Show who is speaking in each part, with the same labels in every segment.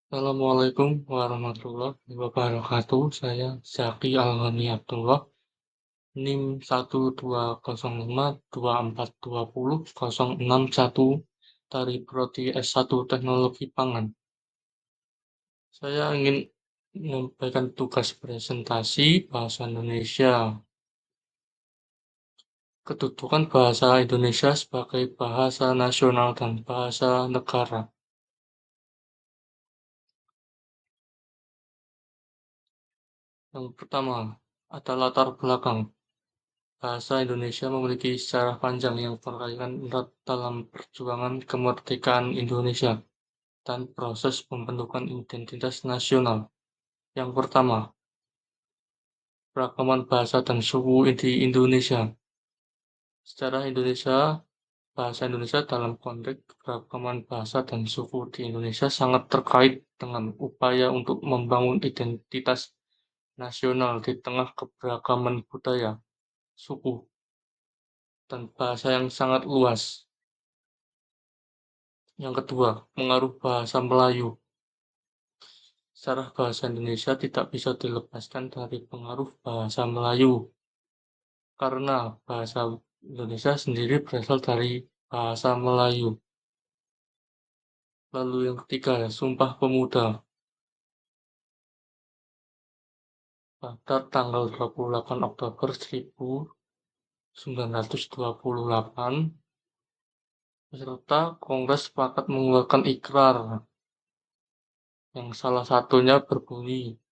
Speaker 1: Assalamualaikum warahmatullahi wabarakatuh. Saya Zaki Alhani Abdullah, NIM 12052424061 dari Prodi S1 Teknologi Pangan. Saya ingin menyampaikan tugas presentasi bahasa Indonesia. Kedudukan bahasa Indonesia sebagai bahasa nasional dan bahasa negara. Yang pertama, ada latar belakang. Bahasa Indonesia memiliki sejarah panjang yang berkaitan erat dalam perjuangan kemerdekaan Indonesia dan proses pembentukan identitas nasional. Yang pertama, keragaman bahasa dan suku di Indonesia. Sejarah bahasa Indonesia dalam konteks keragaman bahasa dan suku di Indonesia sangat terkait dengan upaya untuk membangun identitas nasional di tengah keberagaman budaya, suku, dan bahasa yang sangat luas. Yang kedua, pengaruh bahasa Melayu. Sejarah bahasa Indonesia tidak bisa dilepaskan dari pengaruh bahasa Melayu, karena bahasa Indonesia sendiri berasal dari bahasa Melayu. Lalu yang ketiga, Sumpah Pemuda. Pada tanggal 28 Oktober 1928, peserta Kongres sepakat mengeluarkan ikrar, yang salah satunya berbunyi,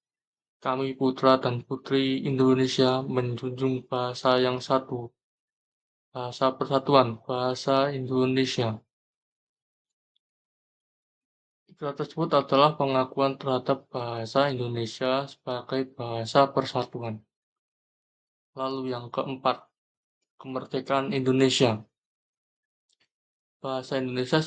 Speaker 1: kami putra dan putri Indonesia menjunjung bahasa yang satu, bahasa persatuan, bahasa Indonesia. Ikrar tersebut adalah pengakuan terhadap bahasa Indonesia sebagai bahasa persatuan. Lalu yang keempat, kemerdekaan Indonesia. Bahasa Indonesia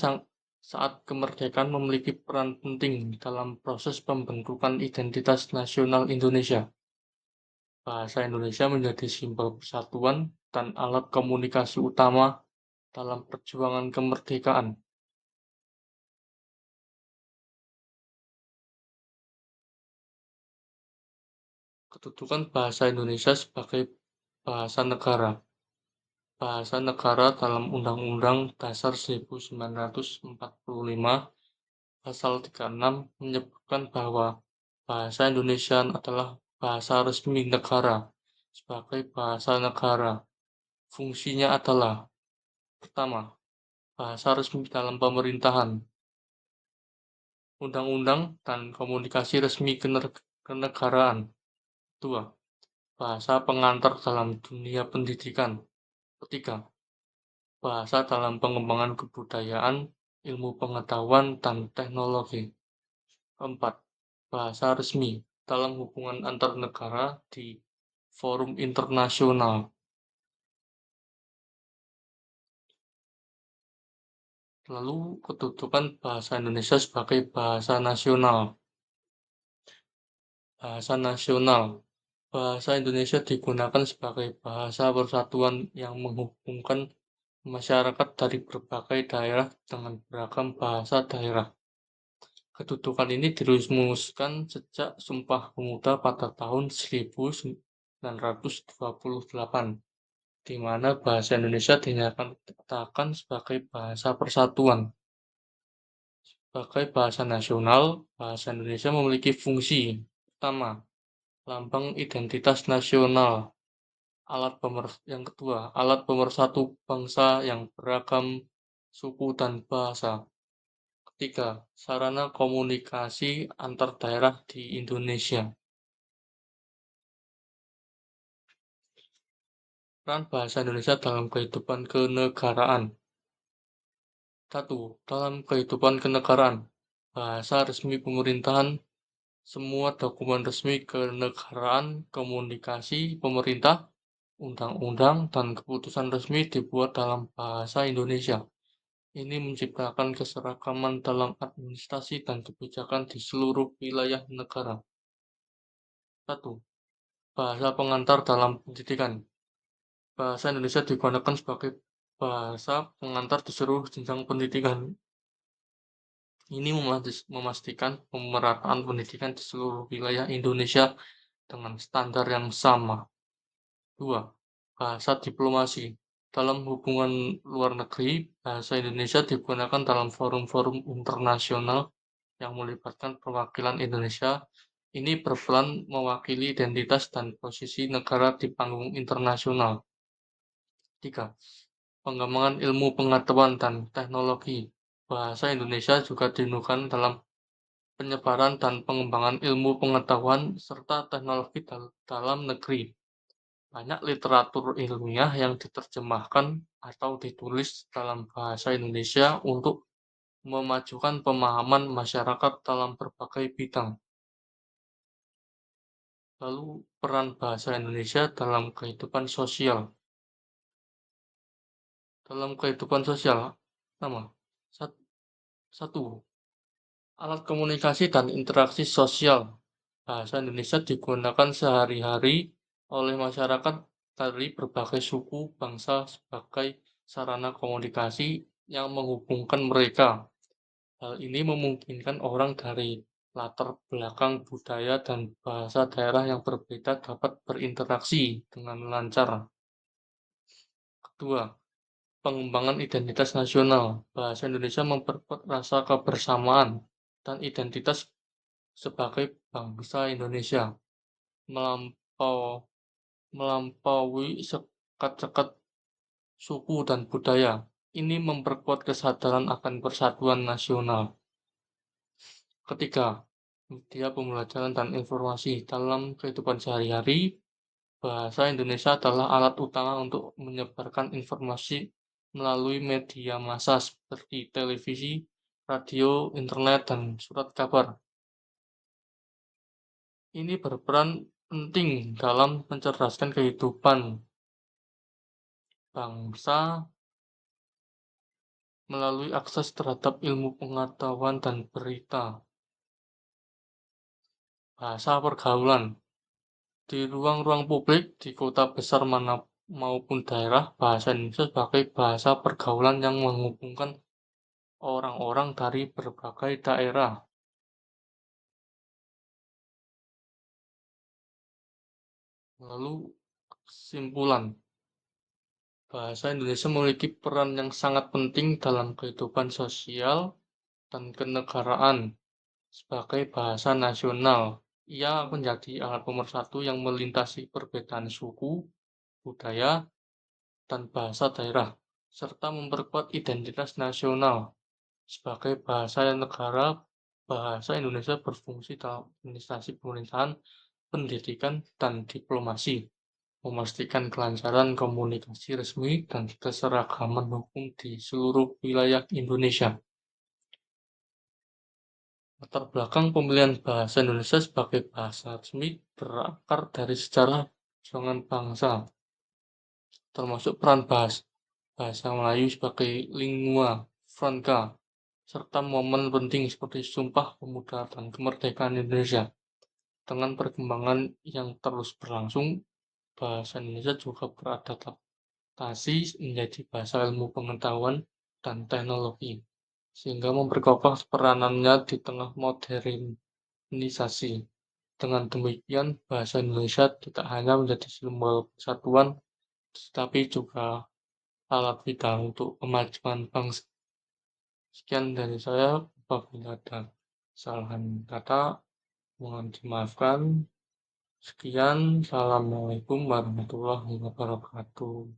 Speaker 1: saat kemerdekaan memiliki peran penting dalam proses pembentukan identitas nasional Indonesia. Bahasa Indonesia menjadi simbol persatuan dan alat komunikasi utama dalam perjuangan kemerdekaan. Kedudukan bahasa Indonesia sebagai bahasa negara. Bahasa negara dalam Undang-Undang Dasar 1945 Pasal 36 menyebutkan bahwa bahasa Indonesia adalah bahasa resmi negara. Sebagai bahasa negara, fungsinya adalah: pertama, bahasa resmi dalam pemerintahan, undang-undang, dan komunikasi resmi kenegaraan. Kedua, bahasa pengantar dalam dunia pendidikan. Ketiga, bahasa dalam pengembangan kebudayaan, ilmu pengetahuan, dan teknologi. Keempat, bahasa resmi dalam hubungan antar negara di forum internasional. Lalu, kedudukan bahasa Indonesia sebagai bahasa nasional. Bahasa nasional. Bahasa Indonesia digunakan sebagai bahasa persatuan yang menghubungkan masyarakat dari berbagai daerah dengan beragam bahasa daerah. Kedudukan ini dirumuskan sejak Sumpah Pemuda pada tahun 1928, di mana bahasa Indonesia dinyatakan sebagai bahasa persatuan. Sebagai bahasa nasional, bahasa Indonesia memiliki fungsi pertama, lambang identitas nasional. Yang kedua, alat pemersatu bangsa yang beragam suku dan bahasa. Ketiga, sarana komunikasi antar daerah di Indonesia. Peran bahasa Indonesia dalam kehidupan kenegaraan. 1. Dalam kehidupan kenegaraan, bahasa resmi pemerintahan, semua dokumen resmi kenegaraan, komunikasi pemerintah, undang-undang, dan keputusan resmi dibuat dalam bahasa Indonesia. Ini menciptakan keseragaman dalam administrasi dan kebijakan di seluruh wilayah negara. 1. Bahasa pengantar dalam pendidikan. Bahasa Indonesia digunakan sebagai bahasa pengantar di seluruh jenjang pendidikan. Ini memastikan pemerataan pendidikan di seluruh wilayah Indonesia dengan standar yang sama. 2. Bahasa diplomasi. Dalam hubungan luar negeri, bahasa Indonesia digunakan dalam forum-forum internasional yang melibatkan perwakilan Indonesia. Ini berperan mewakili identitas dan posisi negara di panggung internasional. 3. Pengembangan ilmu pengetahuan dan teknologi. Bahasa Indonesia juga digunakan dalam penyebaran dan pengembangan ilmu pengetahuan serta teknologi dalam negeri. Banyak literatur ilmiah yang diterjemahkan atau ditulis dalam bahasa Indonesia untuk memajukan pemahaman masyarakat dalam berbagai bidang. Lalu, peran bahasa Indonesia dalam kehidupan sosial. Dalam kehidupan sosial, nama satu, alat komunikasi dan interaksi sosial. Bahasa Indonesia digunakan sehari-hari oleh masyarakat dari berbagai suku bangsa sebagai sarana komunikasi yang menghubungkan mereka. Hal ini memungkinkan orang dari latar belakang budaya dan bahasa daerah yang berbeda dapat berinteraksi dengan lancar. Kedua, pengembangan identitas nasional. Bahasa Indonesia memperkuat rasa kebersamaan dan identitas sebagai bangsa Indonesia melampau melampaui sekat-sekat suku dan budaya. Ini memperkuat kesadaran akan persatuan nasional. Ketiga, media pembelajaran dan informasi dalam kehidupan sehari-hari. Bahasa Indonesia adalah alat utama untuk menyebarkan informasi melalui media massa seperti televisi, radio, internet, dan surat kabar. Ini berperan penting dalam mencerdaskan kehidupan bangsa melalui akses terhadap ilmu pengetahuan dan berita. Bahasa pergaulan. Di ruang-ruang publik, di kota besar mana maupun daerah, bahasa Indonesia sebagai bahasa pergaulan yang menghubungkan orang-orang dari berbagai daerah. Lalu, kesimpulan. Bahasa Indonesia memiliki peran yang sangat penting dalam kehidupan sosial dan kenegaraan. Sebagai bahasa nasional, ia menjadi alat pemersatu yang melintasi perbedaan suku, budaya, dan bahasa daerah, serta memperkuat identitas nasional. Sebagai bahasa negara, bahasa Indonesia berfungsi dalam administrasi pemerintahan, pendidikan, dan diplomasi, memastikan kelancaran komunikasi resmi dan keseragaman hukum di seluruh wilayah Indonesia. Latar belakang pemilihan bahasa Indonesia sebagai bahasa resmi berakar dari sejarah perjuangan bangsa, termasuk peran bahasa Melayu sebagai lingua franca, serta momen penting seperti Sumpah Pemuda dan Kemerdekaan Indonesia. Dengan perkembangan yang terus berlangsung, bahasa Indonesia juga beradaptasi menjadi bahasa ilmu pengetahuan dan teknologi, sehingga memperkokoh peranannya di tengah modernisasi. Dengan demikian, bahasa Indonesia tidak hanya menjadi simbol persatuan, tetapi juga alat vital untuk kemajuan bangsa. Sekian dari saya, apabila ada kesalahan kata, mohon dimaafkan. Sekian, Assalamualaikum warahmatullahi wabarakatuh.